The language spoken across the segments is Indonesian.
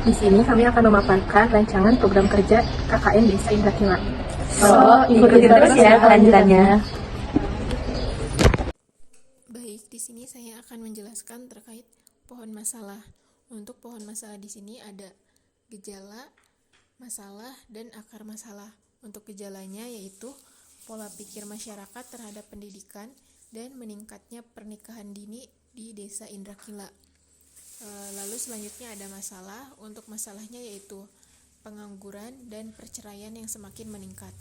Di sini kami akan memaparkan rancangan program kerja KKN Desa Indrakila. Ikuti terus ya kelanjutannya. Baik, di sini saya akan menjelaskan terkait pohon masalah. Untuk pohon masalah di sini ada gejala, masalah, dan akar masalah. Untuk gejalanya yaitu pola pikir masyarakat terhadap pendidikan dan meningkatnya pernikahan dini di Desa Indrakila. Lalu selanjutnya ada masalah. Untuk masalahnya yaitu pengangguran dan perceraian yang semakin meningkat.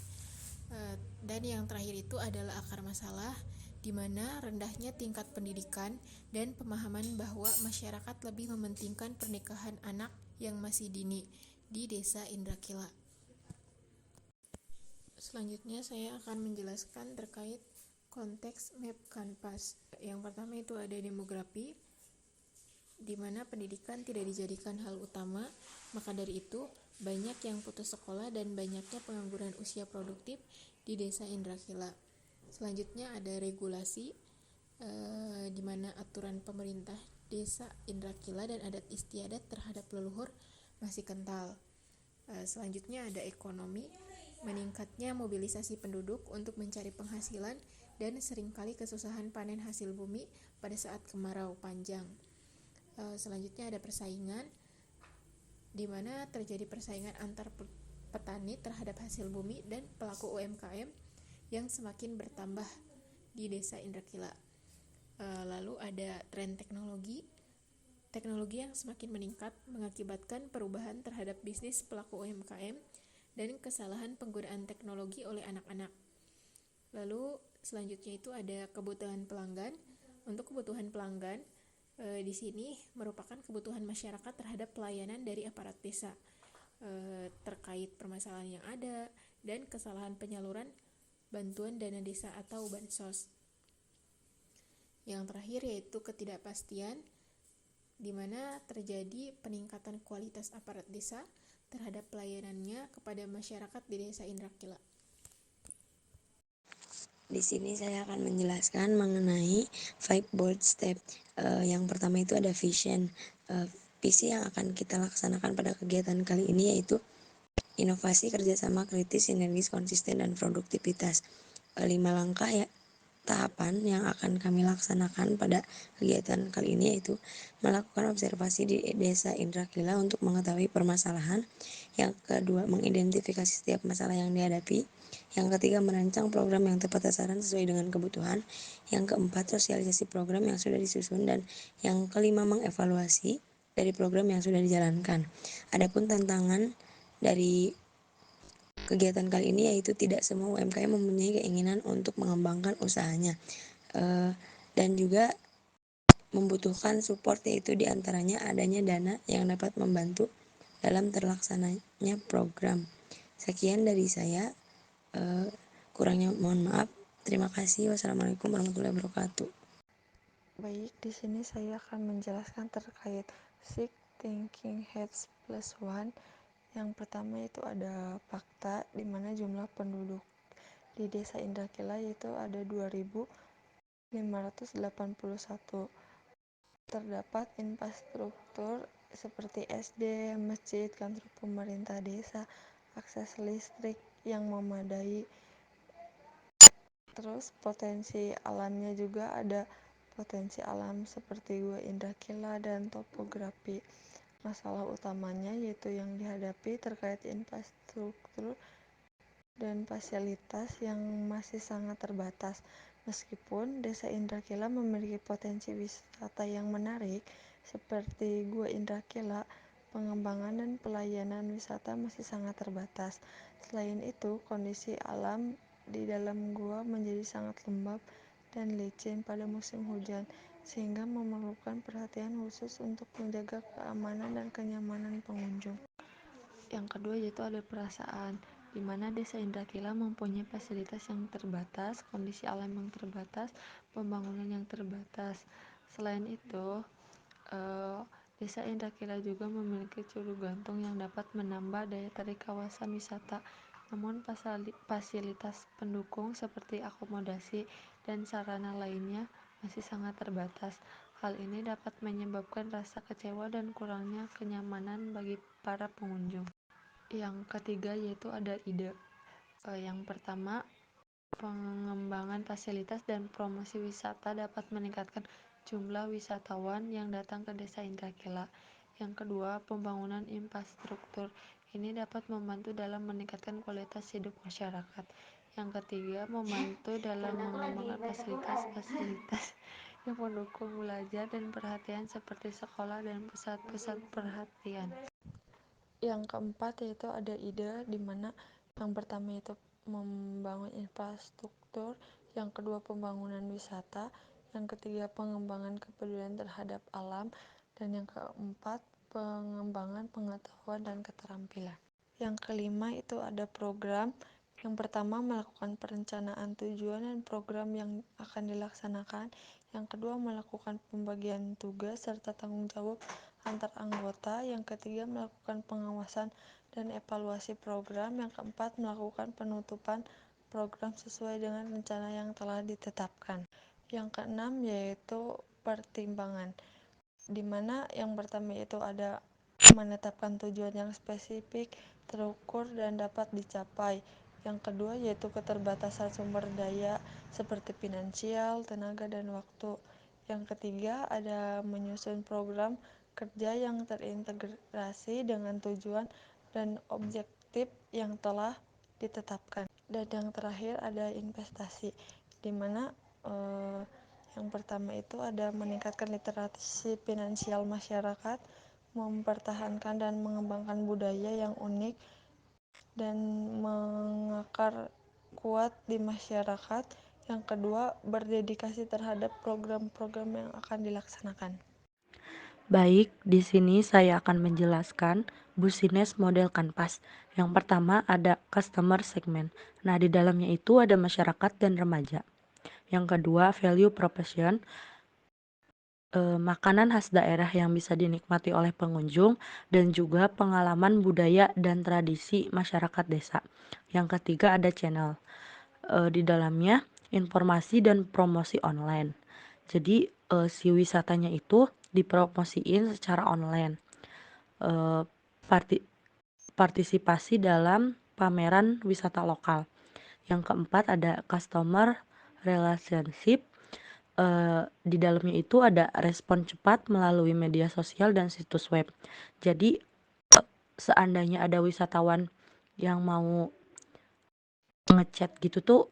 Dan yang terakhir itu adalah akar masalah, di mana rendahnya tingkat pendidikan dan pemahaman bahwa masyarakat lebih mementingkan pernikahan anak yang masih dini di Desa Indrakila. Selanjutnya saya akan menjelaskan terkait konteks map kanvas. Yang pertama itu ada demografi, di mana pendidikan tidak dijadikan hal utama, maka dari itu banyak yang putus sekolah dan banyaknya pengangguran usia produktif di Desa Indrakila. Selanjutnya ada regulasi, di mana aturan pemerintah Desa Indrakila dan adat istiadat terhadap leluhur masih kental. Selanjutnya ada ekonomi, meningkatnya mobilisasi penduduk untuk mencari penghasilan dan seringkali kesusahan panen hasil bumi pada saat kemarau panjang. Selanjutnya ada persaingan, di mana terjadi persaingan antar petani terhadap hasil bumi dan pelaku UMKM yang semakin bertambah di Desa Indrakila. Lalu ada tren teknologi yang semakin meningkat mengakibatkan perubahan terhadap bisnis pelaku UMKM dan kesalahan penggunaan teknologi oleh anak-anak. Lalu selanjutnya itu ada kebutuhan pelanggan. Untuk kebutuhan pelanggan, di sini merupakan kebutuhan masyarakat terhadap pelayanan dari aparat desa, terkait permasalahan yang ada dan kesalahan penyaluran bantuan dana desa atau bansos. Yang terakhir yaitu ketidakpastian, di mana terjadi peningkatan kualitas aparat desa terhadap pelayanannya kepada masyarakat di Desa Indrakila. Di sini saya akan menjelaskan mengenai 5 bold step. Yang pertama itu ada vision. Visi yang akan kita laksanakan pada kegiatan kali ini yaitu inovasi, kerjasama, kritis, sinergis, konsisten, dan produktivitas. 5 langkah ya tahapan yang akan kami laksanakan pada kegiatan kali ini yaitu melakukan observasi di Desa Indrakila untuk mengetahui permasalahan. Yang kedua, mengidentifikasi setiap masalah yang dihadapi. Yang ketiga, merancang program yang tepat sasaran sesuai dengan kebutuhan. Yang keempat, sosialisasi program yang sudah disusun. Dan yang kelima, mengevaluasi dari program yang sudah dijalankan. Adapun tantangan dari kegiatan kali ini yaitu tidak semua UMKM mempunyai keinginan untuk mengembangkan usahanya, dan juga membutuhkan support, yaitu diantaranya adanya dana yang dapat membantu dalam terlaksananya program. Sekian dari saya, kurangnya mohon maaf. Terima kasih. Wassalamualaikum warahmatullahi wabarakatuh. Baik, di sini saya akan menjelaskan terkait Six Thinking Hats Plus One. Yang pertama itu ada fakta, di mana jumlah penduduk di Desa Indrakila yaitu ada 2.581. Terdapat infrastruktur seperti SD, masjid, kantor pemerintah desa, akses listrik yang memadai. Terus potensi alamnya juga ada potensi alam seperti Gua Indrakila dan topografi. Masalah utamanya yaitu yang dihadapi terkait infrastruktur dan fasilitas yang masih sangat terbatas. Meskipun Desa Indrakila memiliki potensi wisata yang menarik seperti Gua Indrakila, pengembangan dan pelayanan wisata masih sangat terbatas. Selain itu, kondisi alam di dalam gua menjadi sangat lembab dan licin pada musim hujan, sehingga memerlukan perhatian khusus untuk menjaga keamanan dan kenyamanan pengunjung. Yang kedua yaitu ada perasaan, di mana Desa Indrakila mempunyai fasilitas yang terbatas, kondisi alam yang terbatas, pembangunan yang terbatas. Selain itu, Desa Indrakila juga memiliki curug gantung yang dapat menambah daya tarik kawasan wisata. Namun fasilitas pendukung seperti akomodasi dan sarana lainnya masih sangat terbatas. Hal ini dapat menyebabkan rasa kecewa dan kurangnya kenyamanan bagi para pengunjung. Yang ketiga yaitu ada ide. Yang pertama, pengembangan fasilitas dan promosi wisata dapat meningkatkan jumlah wisatawan yang datang ke Desa Indrakila. Yang kedua, pembangunan infrastruktur. Ini dapat membantu dalam meningkatkan kualitas hidup masyarakat. Yang ketiga, membantu dalam mengembangkan fasilitas-fasilitas yang mendukung belajar dan perhatian seperti sekolah dan pusat-pusat perhatian. Yang keempat yaitu ada ide, di mana yang pertama itu membangun infrastruktur, yang kedua pembangunan wisata, yang ketiga pengembangan kepedulian terhadap alam, dan yang keempat pengembangan pengetahuan dan keterampilan. Yang kelima itu ada program. Yang pertama melakukan perencanaan tujuan dan program yang akan dilaksanakan. Yang kedua melakukan pembagian tugas serta tanggung jawab antar anggota. Yang ketiga melakukan pengawasan dan evaluasi program. Yang keempat melakukan penutupan program sesuai dengan rencana yang telah ditetapkan. Yang keenam yaitu pertimbangan, di mana yang pertama itu ada menetapkan tujuan yang spesifik, terukur, dan dapat dicapai. Yang kedua yaitu keterbatasan sumber daya seperti finansial, tenaga, dan waktu. Yang ketiga ada menyusun program kerja yang terintegrasi dengan tujuan dan objektif yang telah ditetapkan. Dan yang terakhir ada investasi, di mana yang pertama itu ada meningkatkan literasi finansial masyarakat, mempertahankan dan mengembangkan budaya yang unik dan mengakar kuat di masyarakat. Yang kedua, berdedikasi terhadap program-program yang akan dilaksanakan. Baik, di sini saya akan menjelaskan business model Kanvas. Yang pertama ada customer segment. Nah, di dalamnya itu ada masyarakat dan remaja. Yang kedua, value proposition. Makanan khas daerah yang bisa dinikmati oleh pengunjung dan juga pengalaman budaya dan tradisi masyarakat desa. Yang ketiga ada channel. Di dalamnya informasi dan promosi online. Jadi si wisatanya itu dipromosiin secara online. Partisipasi dalam pameran wisata lokal. Yang keempat ada customer relationship. Di dalamnya itu ada respon cepat melalui media sosial dan situs web. Jadi seandainya ada wisatawan yang mau ngechat gitu tuh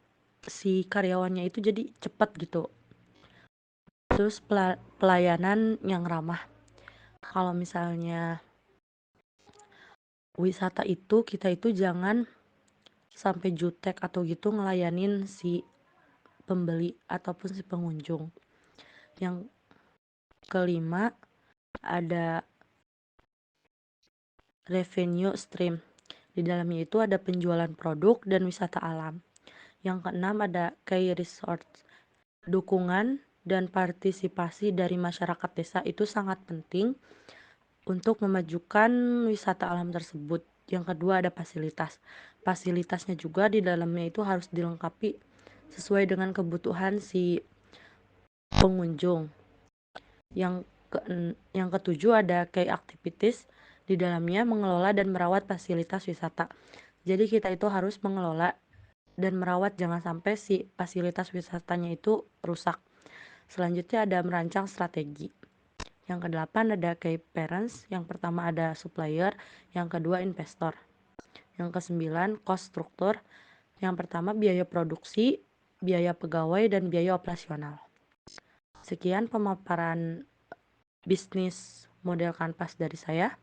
si karyawannya itu jadi cepat gitu. Terus pelayanan yang ramah. Kalau misalnya wisata itu kita itu jangan sampai jutek atau gitu ngelayanin si pembeli ataupun si pengunjung. Yang kelima ada revenue stream. Di dalamnya itu ada penjualan produk dan wisata alam. Yang keenam ada key resort. Dukungan dan partisipasi dari masyarakat desa itu sangat penting untuk memajukan wisata alam tersebut. Yang kedua ada fasilitas. Fasilitasnya juga di dalamnya itu harus dilengkapi sesuai dengan kebutuhan si pengunjung. Yang ketujuh ada key activities. Di dalamnya mengelola dan merawat fasilitas wisata. Jadi kita itu harus mengelola dan merawat, jangan sampai si fasilitas wisatanya itu rusak. Selanjutnya ada merancang strategi. Yang kedelapan ada key parents. Yang pertama ada supplier, yang kedua investor. Yang kesembilan cost struktur. Yang pertama biaya produksi, biaya pegawai, dan biaya operasional. Sekian pemaparan bisnis model Kanvas dari saya.